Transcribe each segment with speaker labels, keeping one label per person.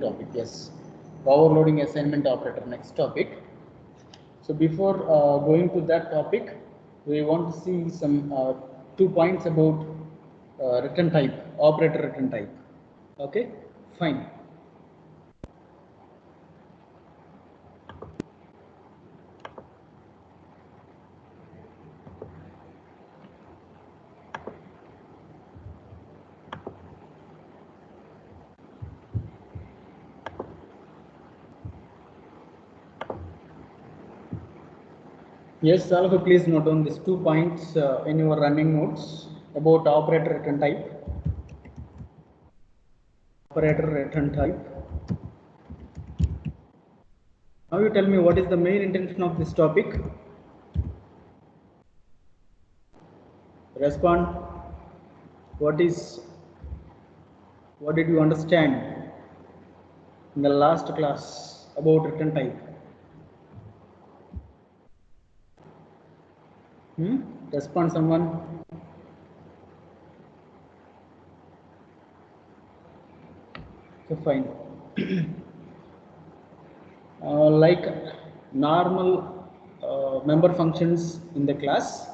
Speaker 1: topic. Yes, overloading assignment operator. Next topic. So before going to that topic, we want to see some 2 points about return type, operator return type. Okay, fine. Yes, all of you please note down these 2 points in your running notes about operator return type. Operator return type. Now you tell me what is the main intention of this topic. Respond. What did you understand in the last class about return type? Respond someone. Okay, fine. Like normal member functions in the class,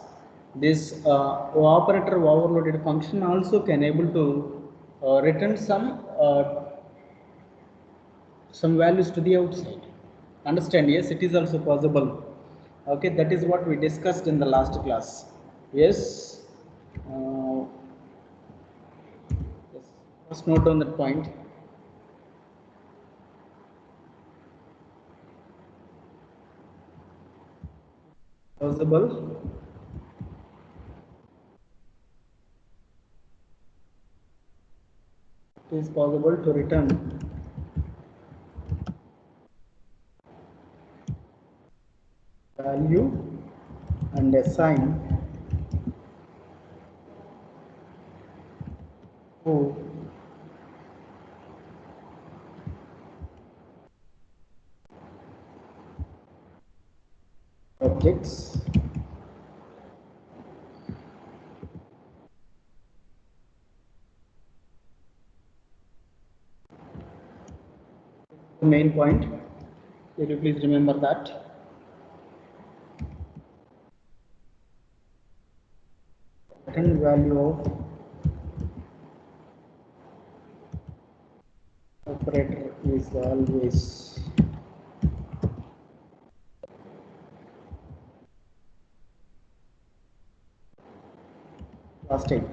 Speaker 1: this operator overloaded function also can able to return some values to the outside. Understand? Yes, it is also possible. Okay, that is what we discussed in the last class. Yes. Yes. First note on that point. Possible. It is possible to return value and assign to objects the main point. Will you please remember that? Return value of operator is always class type.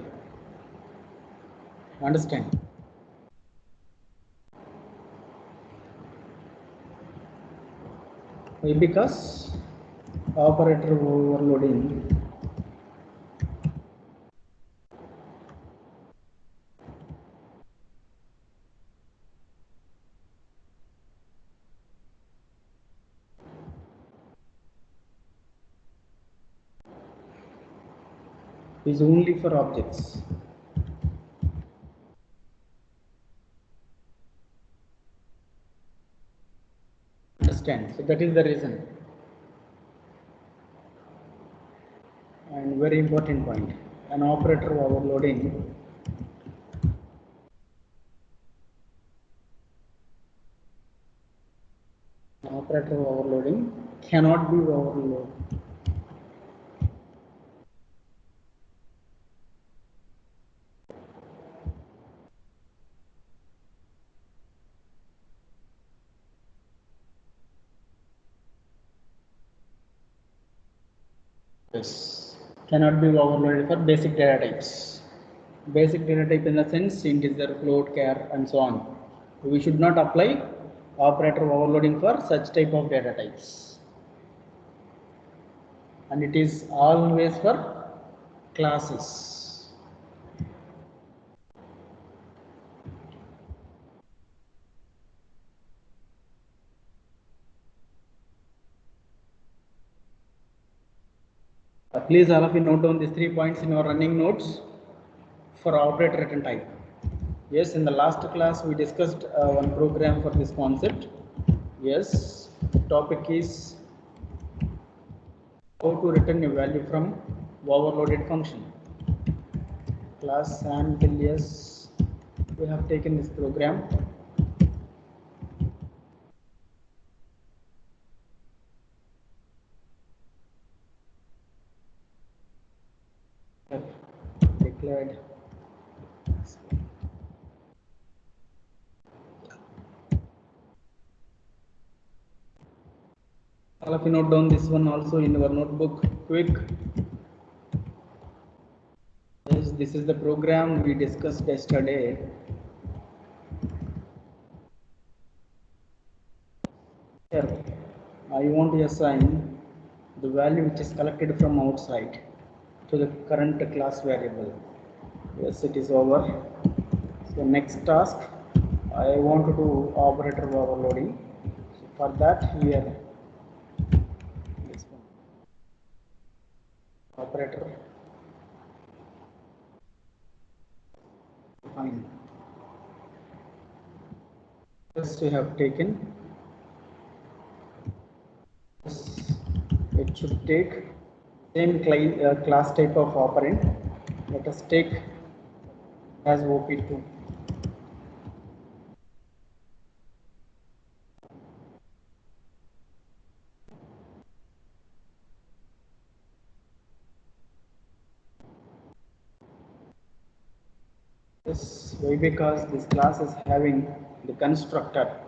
Speaker 1: Understand? Why? Because operator overloading is only for objects. Understand? So that is the reason. And very important point, an operator overloading cannot be overloaded. Yes, cannot be overloaded for basic data types. Basic data type in the sense integer, float, char, and so on. We should not apply operator overloading for such type of data types. And it is always for classes. Please all of you note down these 3 points in your running notes for operator return type. Yes, in the last class we discussed one program for this concept. Yes, the topic is how to return a value from overloaded function. Class until yes, we have taken this program. All of you note down this one also in your notebook, quick. Yes, this is the program we discussed yesterday. Here, I want to assign the value which is collected from outside to the current class variable. Yes, it is over. So next task, I want to do operator overloading. So for that, here, this one, operator, fine. First we have taken, it should take same class type of operand. Let us take as OP2. Yes, why? Because this class is having the constructor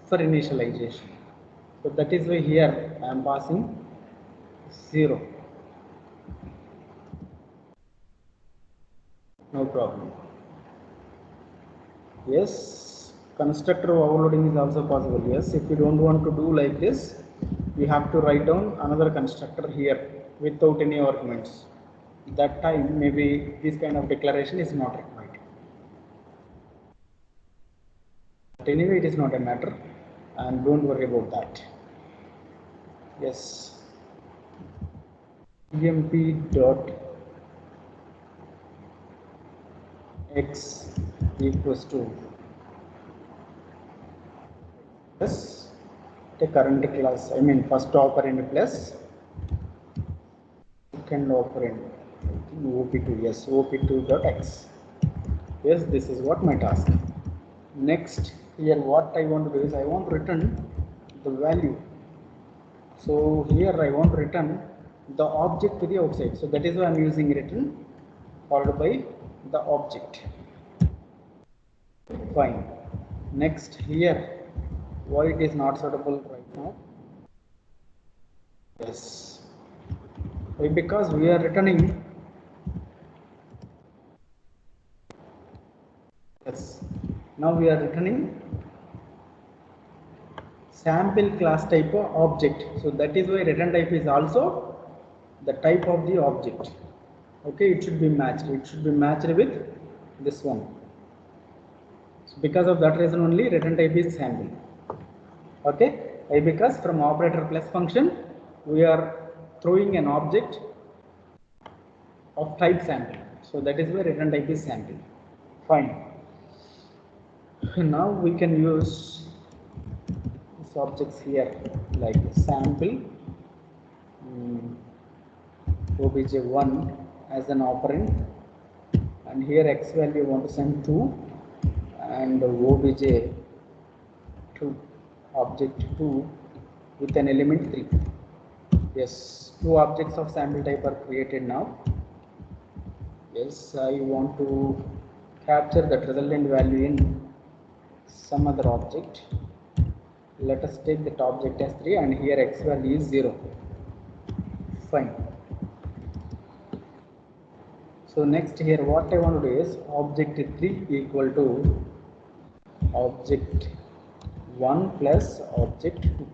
Speaker 1: for initialization. So that is why here I am passing 0. No problem. Yes, constructor overloading is also possible. Yes, if you don't want to do like this, you have to write down another constructor here without any arguments. That time maybe this kind of declaration is not required. But anyway, it is not a matter, and don't worry about that. Yes, emp dot x equals to plus the current class, I mean first operand plus second operand, OP2, yes, OP2 dot x. Yes, this is what my task. Next, here what I want to do is I want to return the value. So here I want to return the object to the outside. So that is why I am using return followed by the object. Fine. Next, here why it is not suitable right now? Yes. Why? Because we are returning. Yes. Now we are returning sample class type of object. So that is why return type is also the type of the object. Okay, it should be matched. It should be matched with this one. So because of that reason only return type is sample. Okay, why? Because from operator plus function we are throwing an object of type sample. So that is why return type is sample. Fine. Now we can use these objects here like sample obj1 as an operand, and here x value want to send 2 and obj2 object 2 with an element 3. Yes, two objects of sample type are created now. Yes, I want to capture that resultant value in some other object. Let us take that object as 3 and here x value is 0. Fine. So next here what I want to do is object 3 equal to object 1 plus object 2.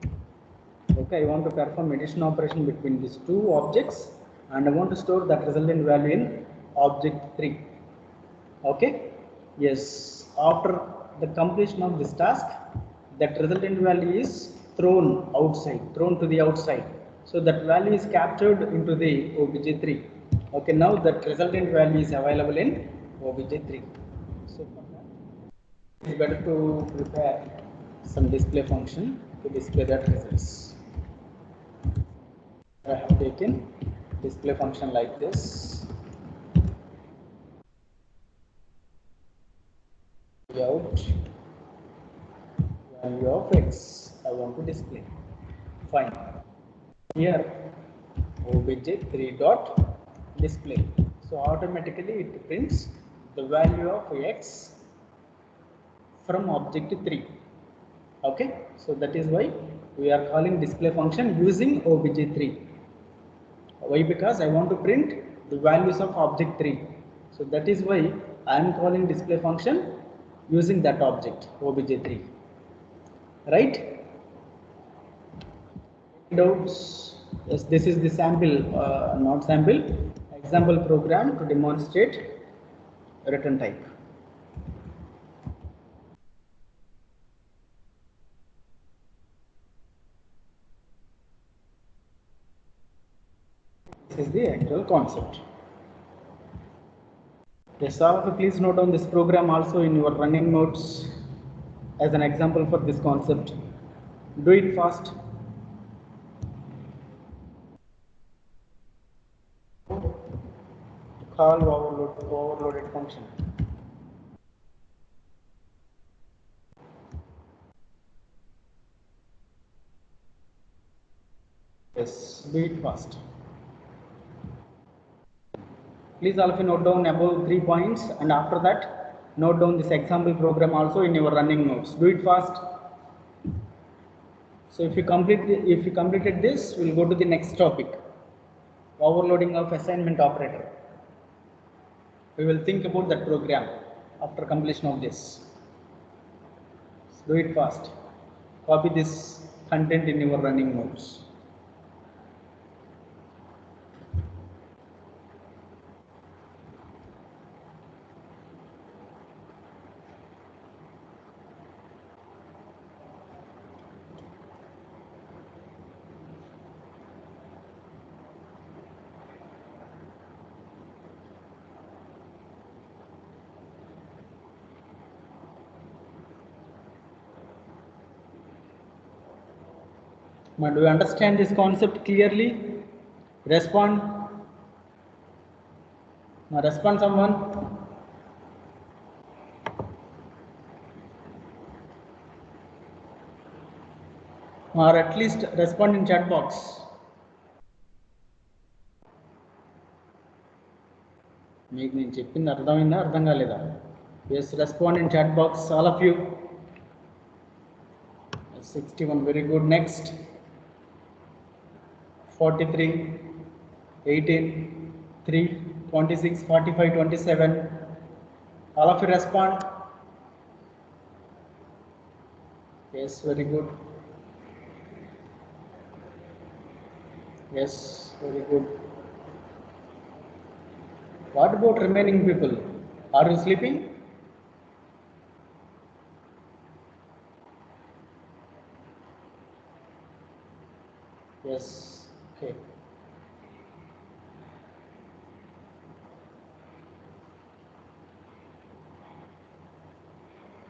Speaker 1: Okay, I want to perform addition operation between these two objects and I want to store that resultant value in object 3. Okay, yes, after the completion of this task, that resultant value is thrown to the outside. So that value is captured into the obj3. Okay, now that resultant value is available in obj3. So for that, it's better to prepare some display function to display that results. I have taken display function like this. Out value of x I want to display. Fine. Here obj3 dot display. So automatically it prints the value of x from object 3. Okay. So that is why we are calling display function using obj3. Why? Because I want to print the values of object 3. So that is why I am calling display function using that object obj3. Right? Doubts? Yes, this is the sample, not sample, example program to demonstrate return type. This is the actual concept. Yes, also please note down this program also in your running notes as an example for this concept. Do it fast. Call overloaded function. Yes, do it fast. Please also note down above 3 points, and after that note down this example program also in your running notes. Do it fast. So if you completed this, we'll go to the next topic, overloading of assignment operator. We will think about that program after completion of this. Do it fast. Copy this content in your running notes. Now, do you understand this concept clearly? Respond. Now, respond someone. Or at least respond in chat box. మీకు నేను చెప్పింది అర్థమైందా అర్థం కాలేదా? Yes, respond in chat box, all of you. 61, very good. Next. 43, 18, 3, 26, 45, 27. All of you respond. Yes, very good. Yes, very good. What about remaining people? Are you sleeping? Yes, okay.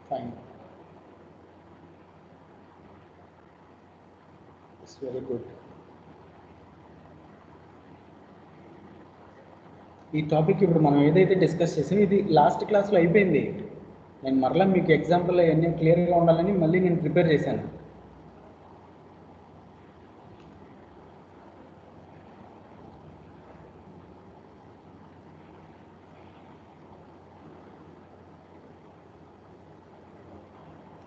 Speaker 1: Fine. It's very good. ఈ topic ఇప్పుడు మనం ఏదైతే discuss చేసామో ఇది last క్లాస్లో అయిపోయింది. నేను మరలా మీకు ఎగ్జాంపుల్ అవన్నీ క్లియర్గా ఉండాలని మళ్ళీ నేను ప్రిపేర్ చేశాను.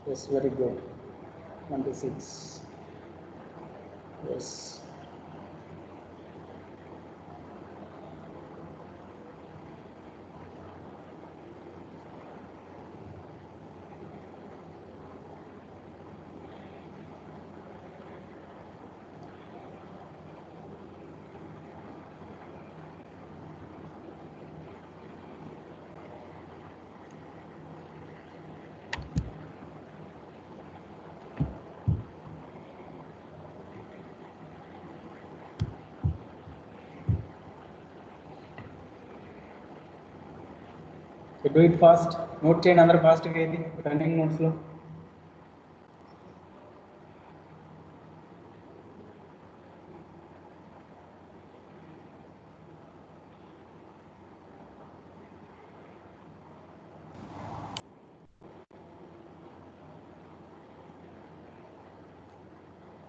Speaker 1: Yes, very good. 26. Yes. So do it fast. Note చేయండి అందరూ ఫాస్ట్గా అయింది running నోట్స్లో.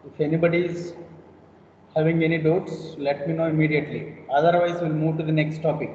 Speaker 1: If anybody is having any doubts, let me know immediately. Otherwise, we'll move to the next topic.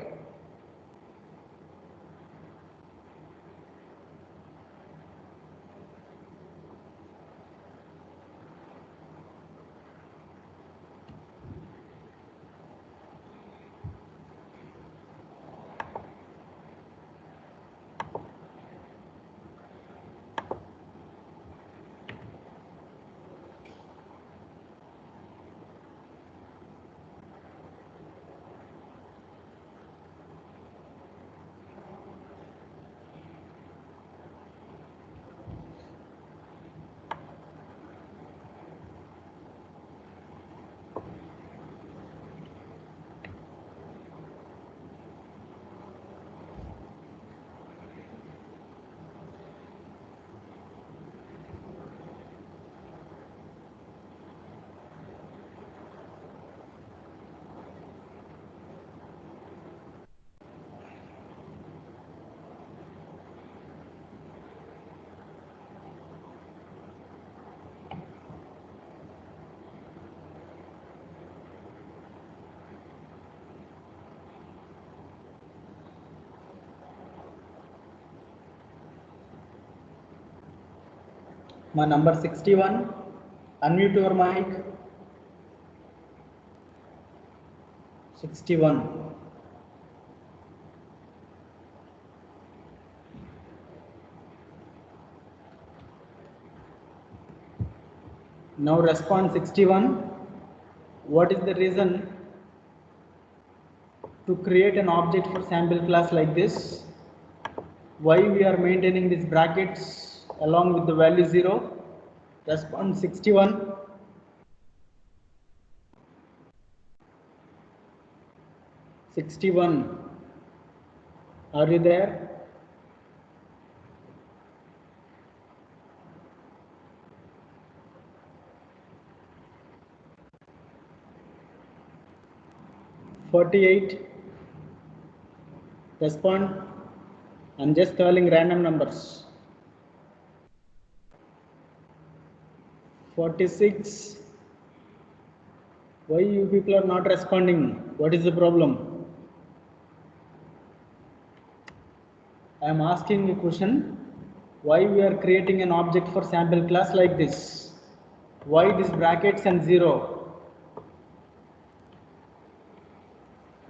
Speaker 1: My number 61. Unmute your mic. 61. Now respond 61. What is the reason to create an object for sample class like this? Why we are maintaining these brackets along with the value 0? Respond 61. 61. Are you there? "48." Respond. I'm just calling random numbers. 46. Why you people are not responding? What is the problem? I am asking a question. Why we are creating an object for sample class like this? Why these brackets and 0?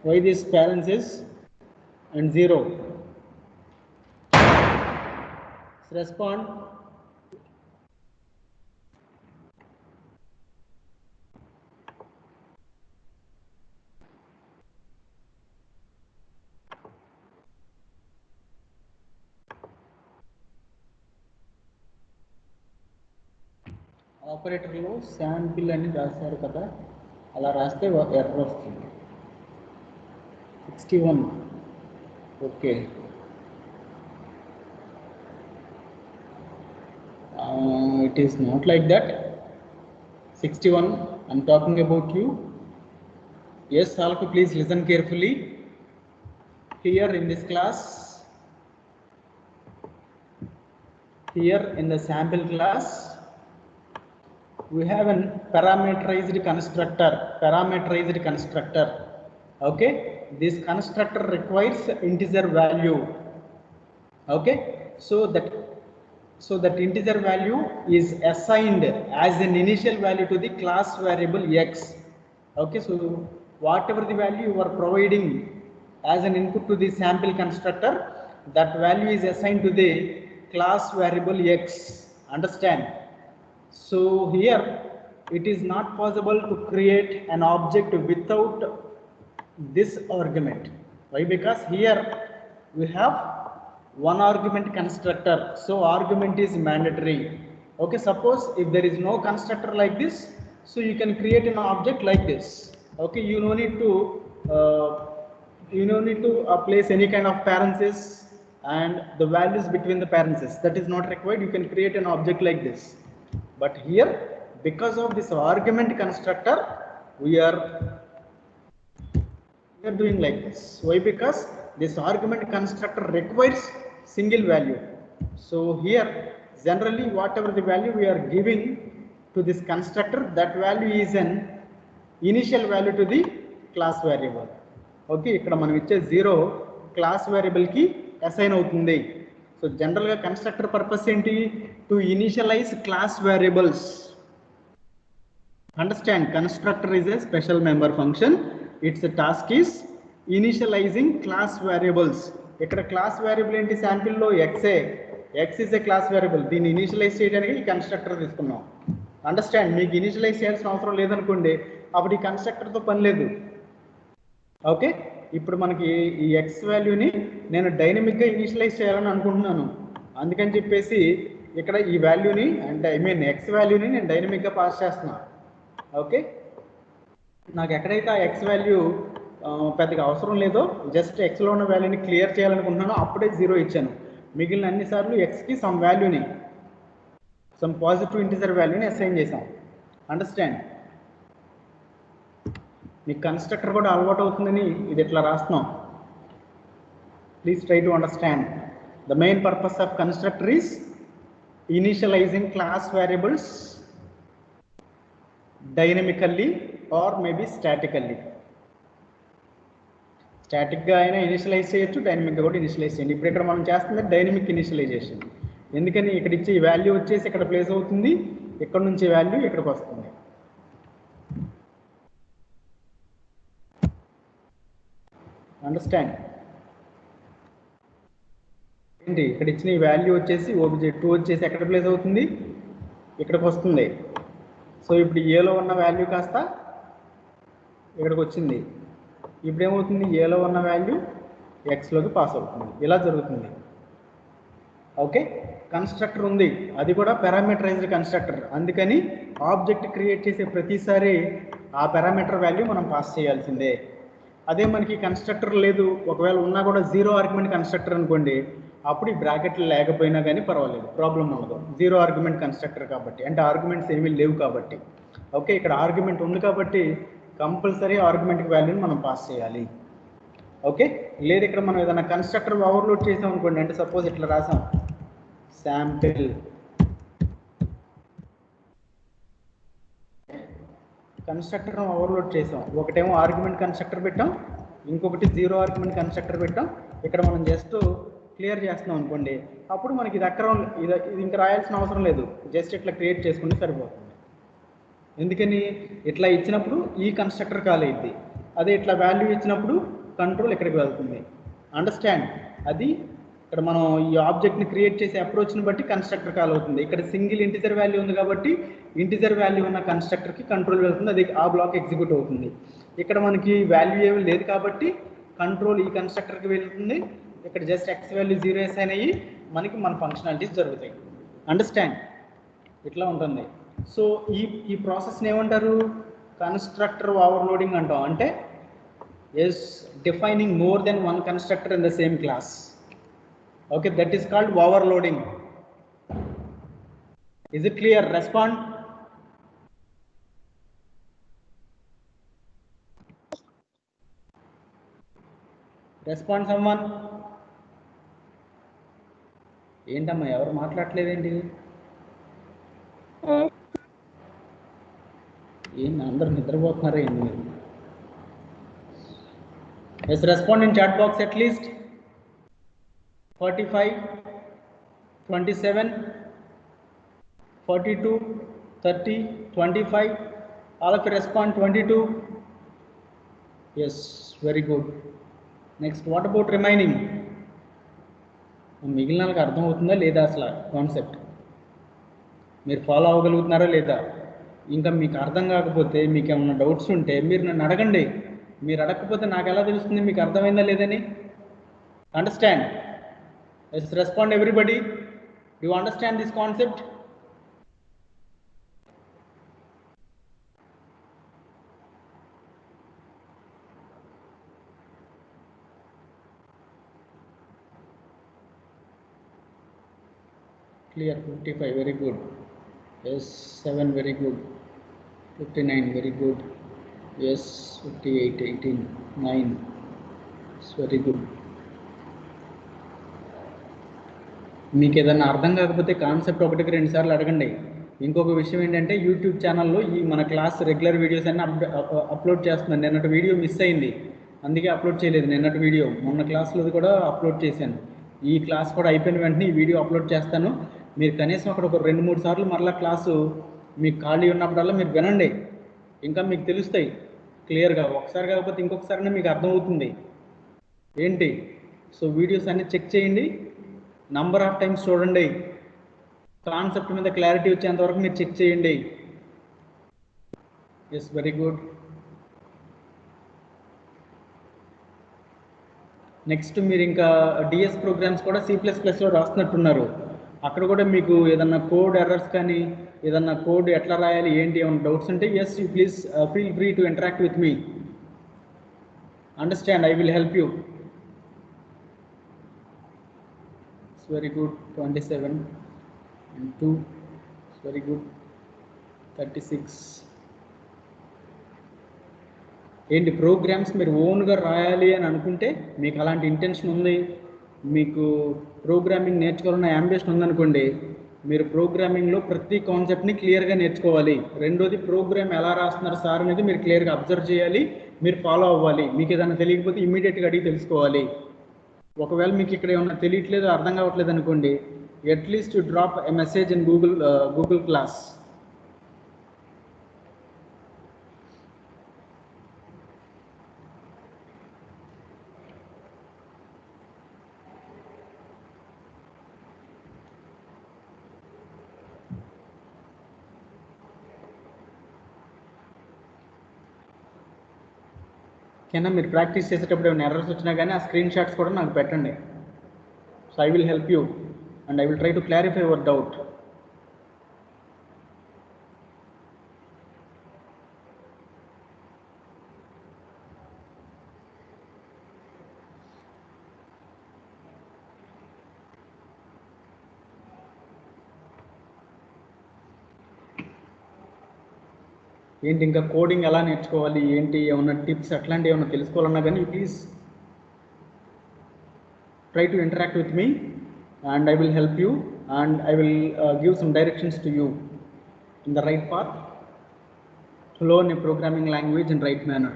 Speaker 1: Why these parentheses and 0? Respond. ఆపరేటర్లో sample అని రాశారు కదా, అలా రాస్తే error వస్తుంది. 61. Okay, it is not like that. 61, I'm talking about you. Yes, all please listen carefully. Here in this class, here in the sample class, we have a parameterized constructor. Okay, this constructor requires integer value. Okay, so that integer value is assigned as an initial value to the class variable x. Okay, so whatever the value you are providing as an input to the sample constructor, that value is assigned to the class variable x. Understand? So here it is not possible to create an object without this argument. Why? Because here we have one argument constructor, so argument is mandatory. Okay, suppose if there is no constructor like this, so you can create an object like this. Okay, you no need to place any kind of parentheses and the values between the parentheses. That is not required. You can create an object like this. But here, because of this argument constructor, we are doing like this. Why? Because this argument constructor requires single value. So here generally whatever the value we are giving to this constructor, that value is an initial value to the class variable. Okay, ikkada manam iche 0 class variable ki assign avutundi. So general ga constructor purpose enti? To initialize class variables. Understand? Constructor is a special member function. Its task is initializing class variables. ఇక్కడ class variable ఏంటి? శాంపిల్లో ఎక్సే. X is a class variable. దీన్ని initialize చేయడానికి ఈ constructor తీసుకున్నాం. Understand? మీకు initialise చేయాల్సిన అవసరం లేదనుకోండి, అప్పుడు ఈ కన్స్ట్రక్టర్తో పని లేదు. ఓకే, ఇప్పుడు మనకి ఈ ఎక్స్ వాల్యూని నేను డైనమిక్గా ఇనిషియలైజ్ చేయాలని అనుకుంటున్నాను. అందుకని చెప్పేసి ఇక్కడ ఈ వాల్యూని అంటే ఎక్స్ వాల్యూని నేను డైనమిక్గా పాస్ చేస్తున్నా. ఓకే, నాకు ఎక్కడైతే ఆ ఎక్స్ వాల్యూ పెద్దగా అవసరం లేదో, జస్ట్ ఎక్స్లో ఉన్న వాల్యూని క్లియర్ చేయాలనుకుంటున్నాను, అప్పుడే 0 ఇచ్చాను. మిగిలిన అన్నిసార్లు ఎక్స్కి సమ్ వాల్యూని, సమ్ పాజిటివ్ ఇంటిజర్ వాల్యూని అసైన్ చేసాం. అండర్స్టాండ్? మీకు కన్స్ట్రక్టర్ కూడా అలవాటు అవుతుందని ఇది ఇట్లా రాస్తున్నాం. Please try to understand. The main purpose of constructor is initializing class variables dynamically or maybe statically. స్టాటిక్గా అయినా ఇనిషియలైజ్ చేయొచ్చు, డైనమిక్గా కూడా ఇనిషియలైజ్ చేయండి. ఇప్పుడు ఇక్కడ మనం చేస్తుంది డైనమిక్ ఇనిషియలైజేషన్. ఎందుకని ఇక్కడ ఇచ్చే ఈ వాల్యూ వచ్చేసి ఇక్కడ ప్లేస్ అవుతుంది, ఇక్కడ నుంచి వాల్యూ ఇక్కడికి వస్తుంది. అండర్స్టాండ్ ఏంటి, ఇక్కడ ఇచ్చిన ఈ వాల్యూ వచ్చేసి OBJ2 వచ్చేసి ఎక్కడ ప్లేస్ అవుతుంది, ఇక్కడికి వస్తుంది. సో ఇప్పుడు ఏలో ఉన్న వాల్యూ కాస్త ఇక్కడికి వచ్చింది. ఇప్పుడు ఏమవుతుంది, ఏలో ఉన్న వాల్యూ ఎక్స్లోకి పాస్ అవుతుంది. ఇలా జరుగుతుంది. ఓకే, కన్స్ట్రక్టర్ ఉంది, అది కూడా పారామీటరైజ్డ్ కన్స్ట్రక్టర్. అందుకని ఆబ్జెక్ట్ క్రియేట్ చేసే ప్రతిసారి ఆ పారామీటర్ వాల్యూ మనం పాస్ చేయాల్సిందే. అదే మనకి కన్స్ట్రక్టర్ లేదు, ఒకవేళ ఉన్నా కూడా 0 ఆర్గ్యుమెంట్ కన్స్ట్రక్టర్ అనుకోండి, అప్పుడు ఈ బ్రాకెట్లు లేకపోయినా కానీ పర్వాలేదు, ప్రాబ్లం ఉండదు. 0 ఆర్గ్యుమెంట్ కన్స్ట్రక్టర్ కాబట్టి, అంటే ఆర్గ్యుమెంట్స్ ఏమీ లేవు కాబట్టి. ఓకే, ఇక్కడ ఆర్గ్యుమెంట్ ఉంది కాబట్టి కంపల్సరీ ఆర్గ్యుమెంట్కి వాల్యూని మనం పాస్ చేయాలి. ఓకే, లేదు ఇక్కడ మనం ఏదైనా కన్స్ట్రక్టర్ ఓవర్లోడ్ చేసాం అనుకోండి, అంటే సపోజ్ ఇట్లా రాసాం శాంపిల్, కన్స్ట్రక్టర్ ఓవర్లోడ్ చేసాం, ఒకటేమో ఆర్గ్యుమెంట్ కన్స్ట్రక్టర్ పెట్టాం, ఇంకొకటి 0 ఆర్గ్యుమెంట్ కన్స్ట్రక్టర్ పెట్టాం. ఇక్కడ మనం జస్ట్ క్లియర్ చేస్తున్నాం అనుకోండి, అప్పుడు మనకి ఇది అక్కడ ఇది ఇంకా రాయాల్సిన అవసరం లేదు, జస్ట్ ఇట్లా క్రియేట్ చేసుకుంటే సరిపోతుంది. ఎందుకని ఇట్లా ఇచ్చినప్పుడు ఈ కన్స్ట్రక్టర్ కాల్ అయ్యింది, అదే ఇట్లా వాల్యూ ఇచ్చినప్పుడు కంట్రోల్ ఇక్కడికి వెళ్తుంది. అండర్స్టాండ్, అది ఇక్కడ మనం ఈ ఆబ్జెక్ట్ని క్రియేట్ చేసే అప్రోచ్ని బట్టి కన్స్ట్రక్టర్ కాల్ అవుతుంది. ఇక్కడ సింగిల్ ఇంటిజర్ వాల్యూ ఉంది కాబట్టి ఇంటిజర్ వాల్యూ ఉన్న కన్స్ట్రక్టర్కి కంట్రోల్ వెళ్తుంది, అది ఆ బ్లాక్ ఎగ్జిక్యూట్ అవుతుంది. ఇక్కడ మనకి వాల్యూ ఏమీ లేదు కాబట్టి కంట్రోల్ ఈ కన్స్ట్రక్టర్కి వెళ్తుంది. ఇక్కడ జస్ట్ ఎక్స్ వాల్యూ 0 అసైన్ అయ్యి మనకి మన ఫంక్షనాలిటీస్ జరుగుతాయి. అండర్స్టాండ్, ఇట్లా ఉంటుంది. సో ఈ ప్రాసెస్ని ఏమంటారు, కన్స్ట్రక్టర్ ఓవర్లోడింగ్ అంటాం. అంటే is defining more than one constructor in the same class. Okay, that is called overloading. Is it clear? Respond. Respond someone. ఏంటమ్మా ఎవరు మాట్లాడలేదేంటి, ఏంటి అందరు నిద్రపోతున్నారా ఏంటి మీరు? Yes, respond in chat box at least. 45, 27, 42, 30, 25. All of you respond. 22. Yes, very good. Next, what about remaining? మిగిలిన వాళ్ళకి అర్థం అవుతుందా లేదా అసలు కాన్సెప్ట్ మీరు ఫాలో అవ్వగలుగుతున్నారా లేదా? ఇంకా మీకు అర్థం కాకపోతే, మీకు ఏమైనా డౌట్స్ ఉంటే మీరు నన్ను అడగండి. మీరు అడగకపోతే నాకు ఎలా తెలుస్తుంది మీకు అర్థమైందా లేదని? Understand? Let's respond everybody. Do you understand this concept? Clear. 55, very good. Yes, 7, very good. 59, very good. Yes, 58, 18, 9. It's very good. మీకు ఏదన్నా అర్థం కాకపోతే కాన్సెప్ట్ ఒకటికి 2 సార్లు అడగండి. ఇంకొక విషయం ఏంటంటే యూట్యూబ్ ఛానల్లో ఈ మన క్లాస్ రెగ్యులర్ వీడియోస్ అన్నీ అప్లోడ్ చేస్తున్నాను. నిన్నటి వీడియో మిస్ అయింది, అందుకే అప్లోడ్ చేయలేదు. నిన్నటి వీడియో మొన్న క్లాస్లో కూడా అప్లోడ్ చేశాను. ఈ క్లాస్ కూడా అయిపోయిన వెంటనే ఈ వీడియో అప్లోడ్ చేస్తాను. మీరు కనీసం అక్కడ ఒక 2-3 సార్లు మరలా క్లాసు మీకు ఖాళీ ఉన్నప్పుడల్లా మీరు వినండి, ఇంకా మీకు తెలుస్తాయి క్లియర్గా. ఒకసారి కాకపోతే ఇంకొకసారి మీకు అర్థమవుతుంది ఏంటి. సో వీడియోస్ అన్నీ చెక్ చేయండి, నంబర్ ఆఫ్ టైమ్స్ చూడండి, కాన్సెప్ట్ మీద క్లారిటీ వచ్చేంత వరకు మీరు చెక్ చేయండి. Yes, very good. నెక్స్ట్ మీరు ఇంకా డిఎస్ ప్రోగ్రామ్స్ కూడా C++లో రాస్తున్నట్టున్నారు. అక్కడ కూడా మీకు ఏదన్నా కోడ్ ఎర్రర్స్ కానీ ఏదన్నా కోడ్ ఎట్లా రాయాలి ఏంటి ఏమైనా డౌట్స్ ఉంటే yes you please feel free to interact with me. Understand, I will help you. It's very good. 27 and 2. It's very good. 36. ఏంటి ప్రోగ్రామ్స్ మీరు ఓన్గా రాయాలి అని అనుకుంటే, మీకు అలాంటి ఇంటెన్షన్ ఉంది, మీకు ప్రోగ్రామింగ్ నేర్చుకోవాలన్న యాంబిషన్ ఉందనుకోండి, మీరు ప్రోగ్రామింగ్లో ప్రతి కాన్సెప్ట్ని క్లియర్గా నేర్చుకోవాలి. రెండోది, ప్రోగ్రామ్ ఎలా రాస్తున్నారు సార్ అనేది మీరు క్లియర్గా అబ్జర్వ్ చేయాలి, మీరు ఫాలో అవ్వాలి. మీకు ఏదైనా తెలియకపోతే ఇమీడియట్గా అడిగి తెలుసుకోవాలి. ఒకవేళ మీకు ఇక్కడ ఏమన్నా తెలియట్లేదు, అర్థం కావట్లేదు అనుకోండి, at least you drop a message in Google Class. ఓకేనా, మీరు ప్రాక్టీస్ చేసేటప్పుడు ఏమైనా ఎర్రర్స్ వచ్చినా కానీ ఆ స్క్రీన్ షాట్స్ కూడా నాకు పెట్టండి. So I will help you and I will try to clarify your doubt. ఏంటి ఇంకా కోడింగ్ ఎలా నేర్చుకోవాలి, ఏంటి ఏమన్నా టిప్స్ అట్లాంటివి ఏమన్నా తెలుసుకోవాలన్నా కానీ please try to interact with me and I will help you and I will give some directions to you in the right path to learn a programming language in right manner.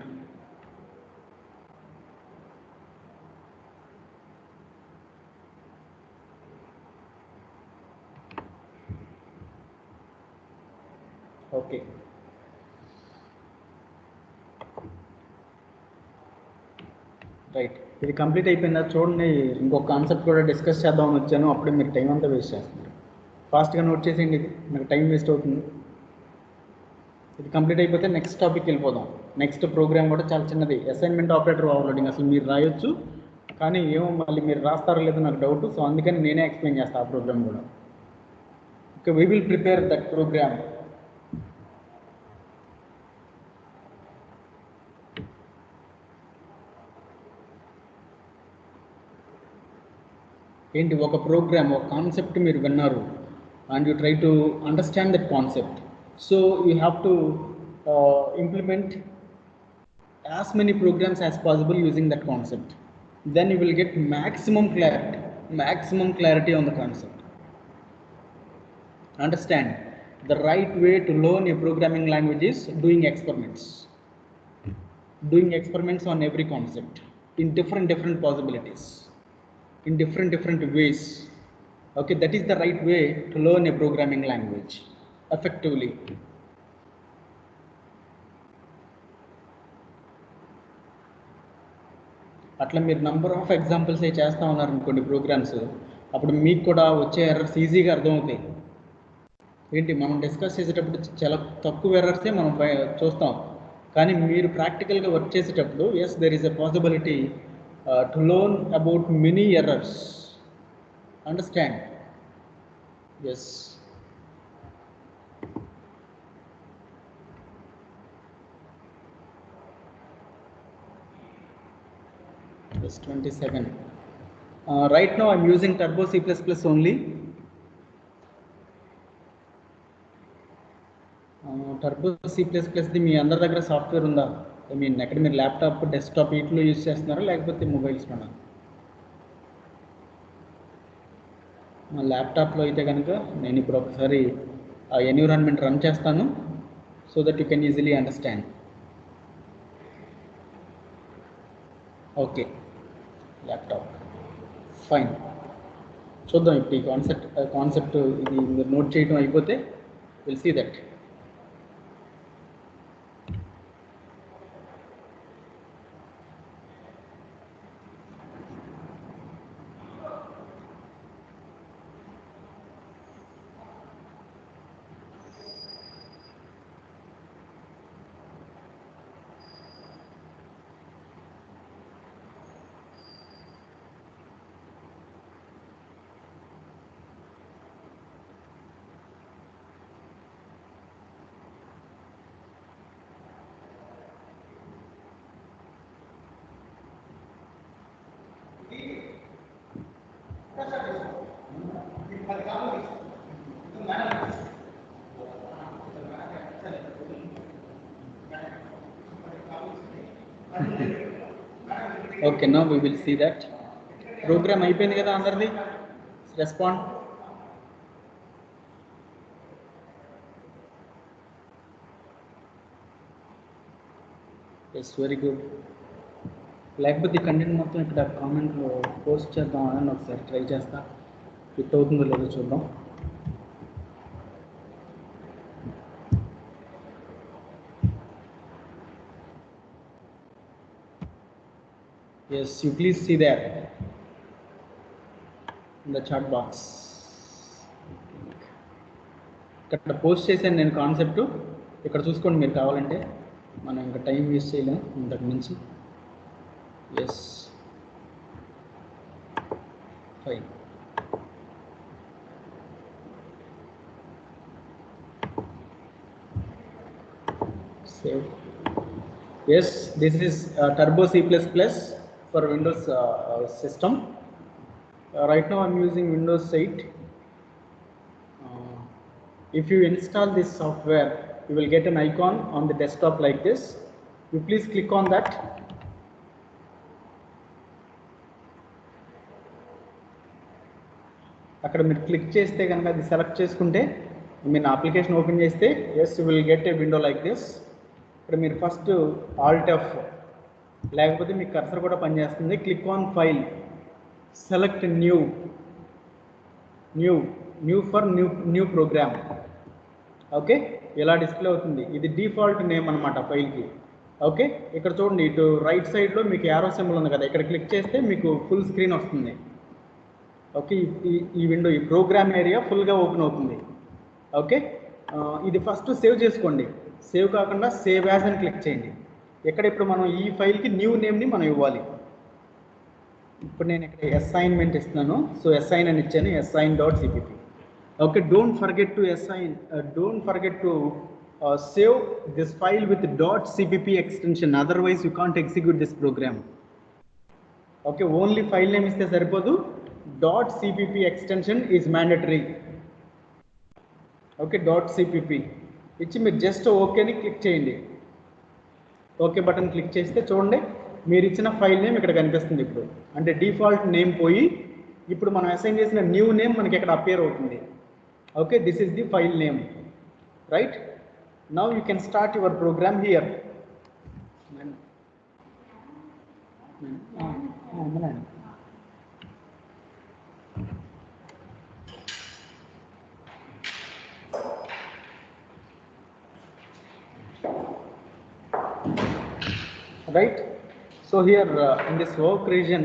Speaker 1: Okay. Right, ఇది complete అయిపోయిందా చూడండి. ఇంకొక concept కూడా discuss చేద్దామని వచ్చాను, అప్పుడే మీరు time అంతా వేస్ట్ చేస్తున్నారు. ఫాస్ట్గా నోట్ చేసేయండి, ఇది నాకు టైం వేస్ట్ అవుతుంది. ఇది కంప్లీట్ అయిపోతే నెక్స్ట్ టాపిక్ వెళ్ళిపోదాం. నెక్స్ట్ ప్రోగ్రామ్ కూడా చాలా చిన్నది, అసైన్మెంట్ ఆపరేటర్ ఓవర్లోడింగ్. అసలు మీరు రాయొచ్చు కానీ ఏమో మళ్ళీ మీరు రాస్తారో లేదో నాకు డౌట్. సో అందుకని నేనే ఎక్స్ప్లెయిన్ చేస్తాను ఆ ప్రోగ్రామ్ కూడా. Okay, we will prepare that program. ఏంటి ఒక ప్రోగ్రామ్, ఒక కాన్సెప్ట్ మీరు విన్నారు and you try to understand that concept. So you have to implement as many programs as possible using that concept. Then you will get maximum clarity on the concept. Understand, the right way to learn a programming language is doing experiments on every concept in different possibilities, in different ways. Okay, that is the right way to learn a programming language effectively. అట్లా మీరు number of examples చేస్తూ ఉన్నారు అనుకోండి programmes, అప్పుడు మీకు కూడా వచ్చే errors ఈజీగా అర్థమవుతాయి. ఏంటి మనం డిస్కస్ చేసేటప్పుడు చాలా తక్కువ ఎర్రర్సే మనం చూస్తాం, కానీ మీరు ప్రాక్టికల్గా వర్క్ చేసేటప్పుడు yes there is a possibility to learn about many errors. Understand? Yes. Yes, 27. Right now I'm using Turbo C++ only. Turbo C++ది మీ అందరి దగ్గర సాఫ్ట్వేర్ ఉందా? ఐ మీన్ ఎక్కడ మీరు ల్యాప్టాప్, డెస్క్టాప్ వీటిలో యూజ్ చేస్తున్నారా లేకపోతే మొబైల్స్లోనా? మా ల్యాప్టాప్లో అయితే కనుక నేను ఇప్పుడు ఒకసారి ఆ ఎన్విరాన్మెంట్ రన్ చేస్తాను so that you can easily understand. Okay, laptop fine. చూద్దాం ఇప్పుడు ఈ కాన్సెప్ట్ ఇది మీరు నోట్ చేయడం అయిపోతే will see that. Okay, now we will see that. Program అయిపోయింది కదా అందరిది? రెస్పాండ్. Yes, very good. లేకపోతే ఈ కంటెంట్ మొత్తం ఇక్కడ కామెంట్లో పోస్ట్ చేద్దామని ఒకసారి ట్రై చేస్తా. ఫిట్ అవుతుందో లేదో చూద్దాం. Yes, you please see there in the chat box. ఇక్కడ పోస్ట్ చేశాను నేను కాన్సెప్ట్, ఇక్కడ చూసుకోండి మీరు కావాలంటే. మనం ఇంకా టైం వేస్ట్ చేయలేము ఇంతకు మించి. Yes, fine. Save. Yes, this is Turbo C++ for Windows system. Right now I'm using Windows 8. If you install this software, you will get an icon on the desktop like this. You please click on that. అక్కడ మీరు click చేస్తే కనుక అది select చేసుకుంటే మీరు application open చేస్తే yes you will get a window like this. ఇక్కడ మీరు ఫస్ట్ ఆల్ట్ ఎఫ్ లేకపోతే మీ కర్సర్ కూడా పనిచేస్తుంది. Click on file, select new for new program. Okay, ఇలా డిస్ప్లే అవుతుంది. ఇది డిఫాల్ట్ నేమ్ అనమాట ఫైల్కి. ఓకే, ఇక్కడ చూడండి ఇటు రైట్ సైడ్లో మీకు యారో సింబల్ ఉంది కదా, ఇక్కడ క్లిక్ చేస్తే మీకు ఫుల్ స్క్రీన్ వస్తుంది. ఓకే, ఈ విండో ఈ ప్రోగ్రామ్ ఏరియా ఫుల్గా ఓపెన్ అవుతుంది. ఓకే, ఇది ఫస్ట్ సేవ్ చేసుకోండి. సేవ్ కాకుండా సేవ్ యాజ్ అని క్లిక్ చేయండి. ఇప్పుడు మనం ఈ ఫైల్కి న్యూ నేమ్ని మనం ఇవ్వాలి. ఇప్పుడు నేను ఇక్కడ అసైన్మెంట్ ఇస్తున్నాను. సో అసైన్ అని ఇచ్చాను, assign.cpp. Okay, don't forget to save this file with .cpp extension, otherwise you can't execute this program. Okay, only file name iste saripodu, .cpp extension is mandatory. Okay, .cpp ఇచ్చి మీరు just ఓకేని click చేయండి. Okay button click చేస్తే చూడండి మీరు ఇచ్చిన file name ఇక్కడ కనిపిస్తుంది. ఇప్పుడు అంటే డిఫాల్ట్ నేమ్ పోయి ఇప్పుడు మనం అసైన్ చేసిన న్యూ నేమ్ మనకి ఇక్కడ అపియర్ అవుతుంది. Okay, this is the file name, right? Now you can start your program here. Right? So here in this work region,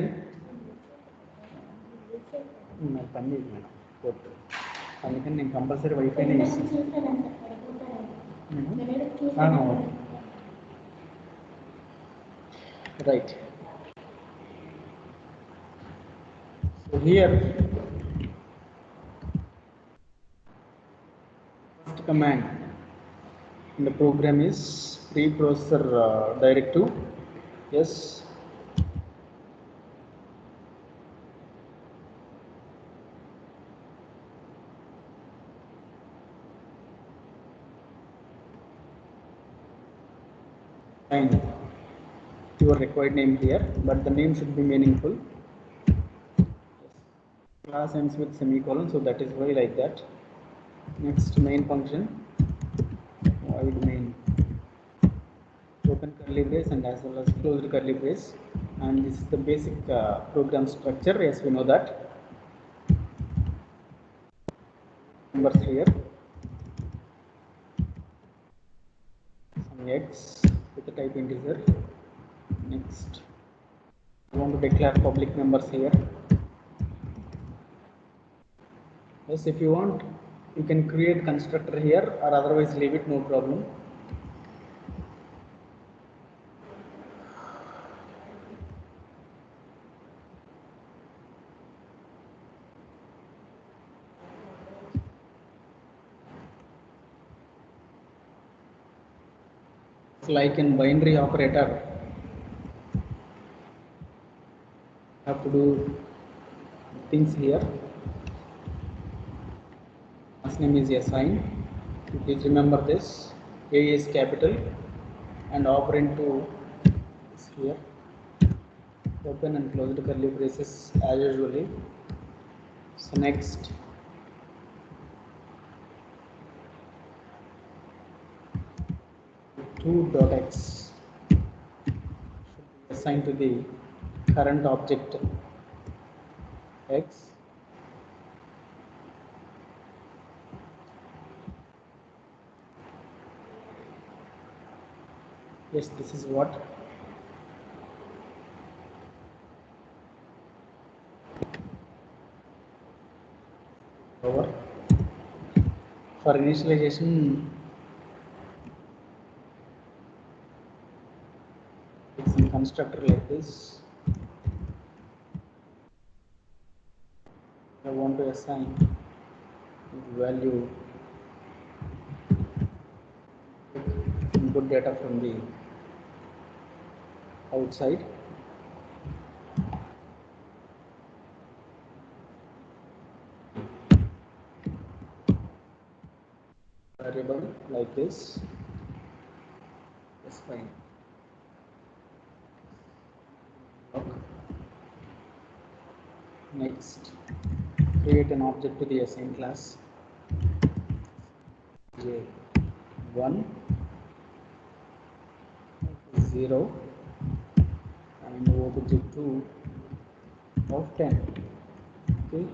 Speaker 1: అందుకని నేను కంపల్సరీ వైఫైనే ఇస్తాను. Right. So here first command in the program is preprocessor directive. Yes, fine. Your required name here, but the name should be meaningful. Class ends with semicolon, so that is why like that. Next, main function, void main, open curly brace and as well as closed curly brace, and this is the basic program structure. Yes, we know that. Numbers here, some x with the type integer. Next, I want to declare public numbers here. Yes, if you want, you can create constructor here, or otherwise leave it, no problem. Like in binary operator, have to do things here. First name is assign. Please remember this. A is capital and operand 2 is here. Open and close the curly braces as usually. So next, .x should be assigned to the current object x. Yes, this is what our for initialization. It's in constructor like this. I want to assign value, input data from the outside. Variable like this. That's fine. Okay. Next, create an object to the assign class. J1, 0, and obj2 of 10. Okay.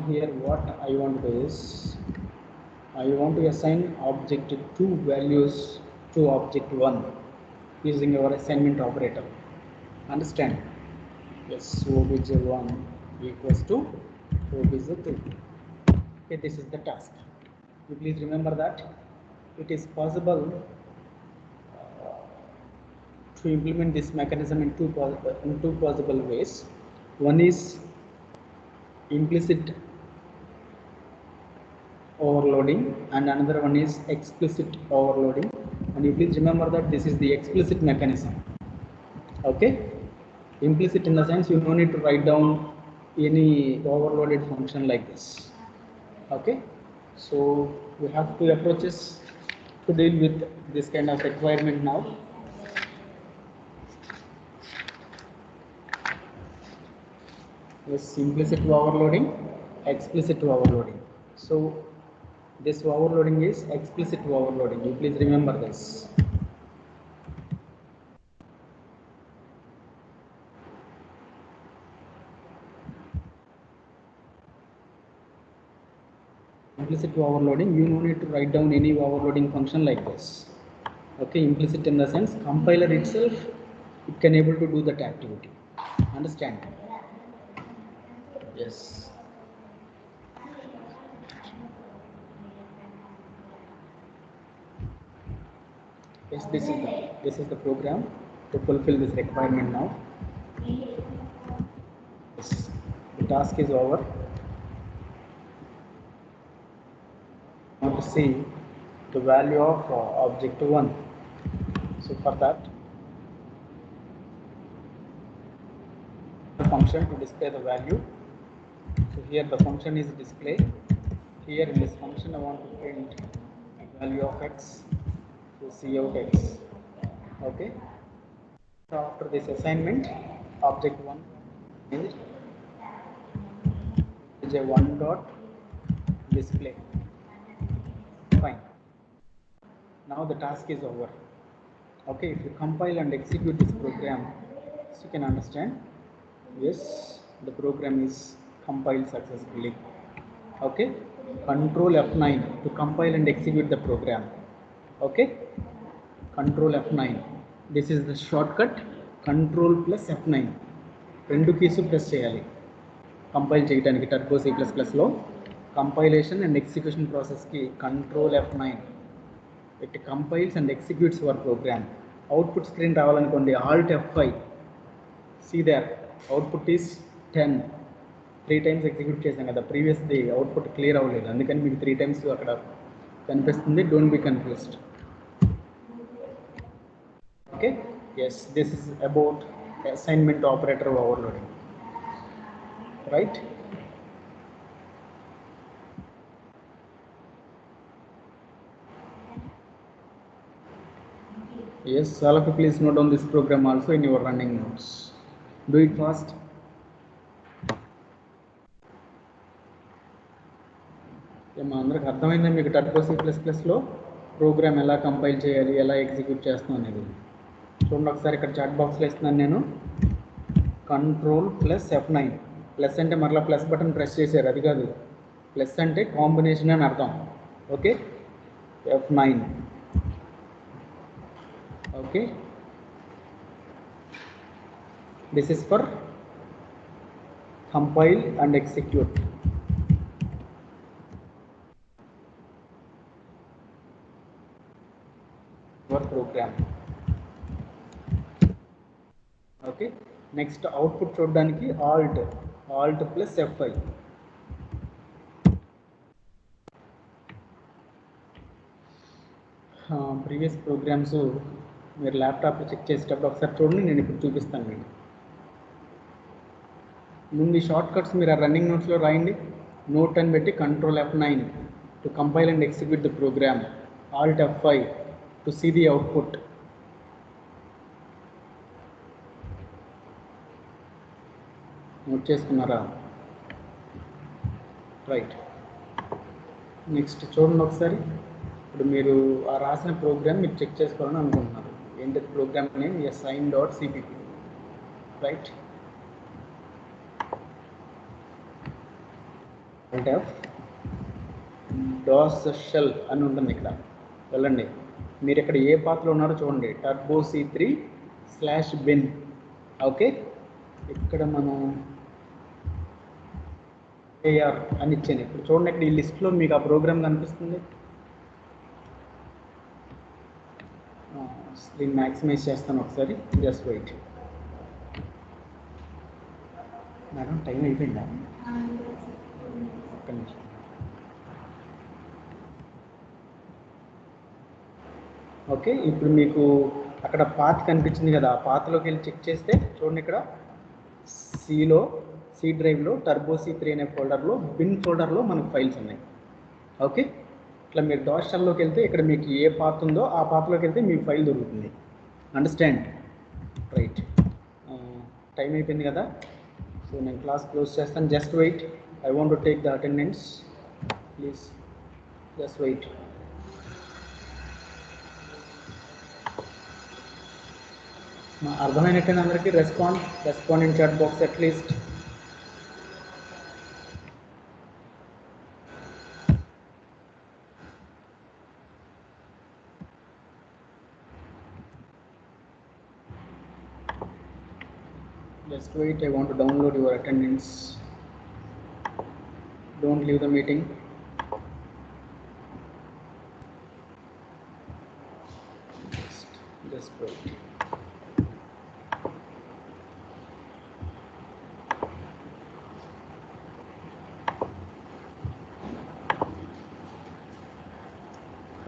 Speaker 1: Here, what I want to do is I want to assign object 2 values to object 1 using our assignment operator. Understand? Yes, obj1 equals to obj2. Okay, this is the task. You please remember that it is possible to implement this mechanism in two possible ways. One is implicit overloading and another one is explicit overloading, and you please remember that this is the explicit mechanism. Okay, implicit in the sense you no need to write down any overloaded function like this. Okay, so we have two approaches to deal with this kind of requirement now. Yes, implicit overloading, explicit overloading. So this overloading is explicit overloading. You please remember this. Implicit overloading, you no need to write down any overloading function like this. Okay, implicit in the sense compiler itself, it can able to do that activity. Understand? Yes. Yes, this is the program to fulfill this requirement now. Yes, the task is over. I want to see the value of object 1. So for that, the function to display the value. So here the function is display. Here in this function I want to print a value of x. So cout x. Okay. So after this assignment, object 1 is a 1 dot display. Fine. Now the task is over. Okay, if you compile and execute this program, so you can understand. Yes, the program is compiled successfully. Okay, control F9 to compile and execute the program. Okay, control F9. This is the shortcut. Control plus F9. రెండు keys press చేయాలి compile చేయడానికి. Turbo C++లో compilation and execution process ki control F9. It compiles and executes our program. Output screen రావాలనుకోండి alt F5. See there, output is 10. 3 times execute చేసాం కదా, previous the output clear అవ్వలేదు, అందుకని మీకు 3 times అక్కడ కనిపిస్తుంది. Don't be confused. Okay, yes, this is about assignment operator overloading, right? Yes, all of you please note down this program also in your running notes. Do it fast. మా అందరికి అర్థమైందా మీకు turbo C++లో programme ఎలా compile చేయాలి, ఎలా execute చేస్తాం అనేది? చూడండి ఒకసారి, ఇక్కడ చాట్ బాక్స్లో ఇస్తున్నాను నేను. Control plus F9. ప్లస్ అంటే మరలా ప్లస్ బటన్ ప్రెస్ చేశారు, అది కాదు. ప్లస్ అంటే కాంబినేషన్ అని అర్థం. Okay, F9. Okay, this is for compile and execute. Your program. Okay, next output చూడడానికి alt plus F5. Previous programs మీరు ల్యాప్టాప్లో చెక్ చేసేటప్పుడు ఒకసారి చూడండి, నేను ఇప్పుడు చూపిస్తాను మీకు. ముందు షార్ట్ కట్స్ మీరు ఆ రన్నింగ్ నోట్స్లో రాయండి. నోట్ అని పెట్టి control F9 to compile and execute the program, alt F5 to see the output. Note చేసుకున్నారా? రైట్. నెక్స్ట్ చూడండి ఒకసారి. ఇప్పుడు మీరు ఆ రాసిన ప్రోగ్రామ్ మీరు చెక్ చేసుకోవాలని అనుకుంటున్నారు. ఏంటది ప్రోగ్రామ్ నేమ్? assign.cpp. రైట్. అంటే DOS షెల్ అని ఉంటుంది ఇక్కడ. వెళ్ళండి, మీరు ఇక్కడ ఏ పాత్రలో ఉన్నారో చూడండి. Turbo C3/bin. ఓకే, ఇక్కడ మనం AR అని ఇచ్చాను. ఇప్పుడు చూడండి, ఇక్కడ ఈ లిస్ట్లో మీకు ఆ ప్రోగ్రామ్ కనిపిస్తుంది. దీన్ని మ్యాక్సిమైజ్ చేస్తాను ఒకసారి, జస్ట్ వెయిట్. మేడం టైం అయిపోయిందా? ఒక్క నిమిషం. ఓకే, ఇప్పుడు మీకు అక్కడ పాత్ కనిపించింది కదా, ఆ పాత్లోకి వెళ్ళి చెక్ చేస్తే చూడండి, ఇక్కడ సి డ్రైవ్లో టర్బో C3 అనే ఫోల్డర్లో బిన్ ఫోల్డర్లో మనకు ఫైల్స్ ఉన్నాయి. ఓకే, ఇట్లా మీరు DOS షెల్లోకి వెళ్తే ఇక్కడ మీకు ఏ పాత్ ఉందో ఆ పాత్లోకి వెళ్తే మీకు ఫైల్ దొరుకుతుంది. అండర్స్టాండ్? రైట్. టైం అయిపోయింది కదా, సో నేను క్లాస్ క్లోజ్ చేస్తాను. Just wait, I want to take the attendance, please just wait. అర్థమైనట్టేనా అందరికీ? Respond in chat box at least. Just wait, I want to download your attendance. Don't leave the meeting. Just wait.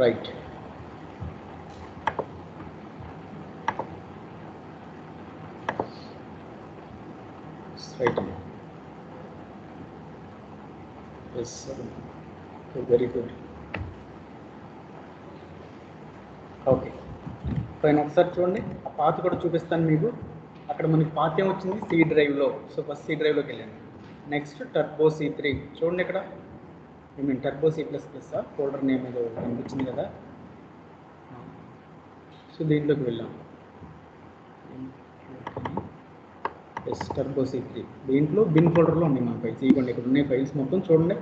Speaker 1: Right. Right. Yes, sir. Okay, very good. Okay, పైన ఒకసారి చూడండి, ఆ పాత కూడా చూపిస్తాను మీకు. అక్కడ మనకి పాత ఏమొచ్చింది? సి డ్రైవ్లో. సో ఫస్ట్ సి డ్రైవ్లోకి వెళ్ళండి. నెక్స్ట్ టర్బో C3 చూడండి, ఇక్కడ టర్బో C++ ఫోల్డర్ నేమ్ ఏదో కనిపించింది కదా, సో దీంట్లోకి వెళ్ళాం. టర్బో C3 దీంట్లో బిన్ ఫోల్డర్లో ఉన్నాయి మన ఫైల్స్. ఇదిగోండి, ఇక్కడ ఉన్నాయి ఫైల్స్ మొత్తం చూడండి.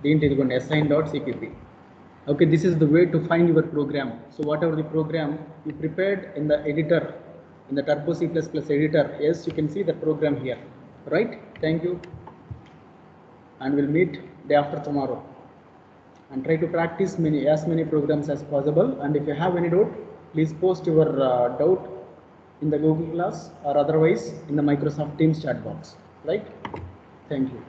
Speaker 1: దీంట్లో ఇదిగోండి assign.cpp. Okay, this is the way to find your program. So whatever the program you prepared in the editor, in the Turbo C++ editor, yes, you can see the program here, right? Thank you, and we'll meet day after tomorrow, and try to practice as many programs as possible. And if you have any doubt, please post your doubt in the Google Class or otherwise in the Microsoft Teams chat box, right? Thank you.